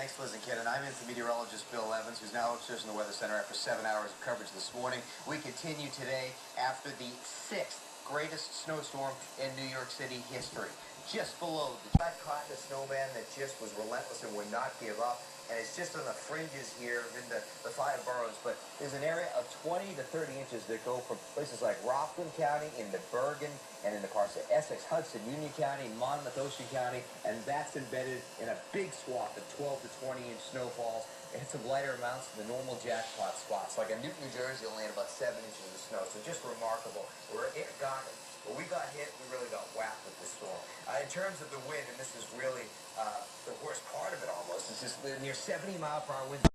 Thanks, Liz and Ken. And I'm in for meteorologist Bill Evans, who's now upstairs in the Weather Center after 7 hours of coverage this morning. We continue today after the sixth greatest snowstorm in New York City history. Just below got caught in a snowman that just was relentless and would not give up. And it's just on the fringes here in the five boroughs. But there's an area of 20 to 30 inches that go from places like Rockland County into Bergen and into parts of Essex, Hudson, Union County, Monmouth, Ocean County. And that's embedded in a big swath of 12 to 20-inch snowfalls. And some lighter amounts in the normal jackpot spots. Like in Newton, New Jersey, only had about 7 inches of snow. So just remarkable. When we got hit, we really got whacked with the storm. In terms of the wind, and this is really the worst part of it almost, it's just near 70-mile-per-hour winds.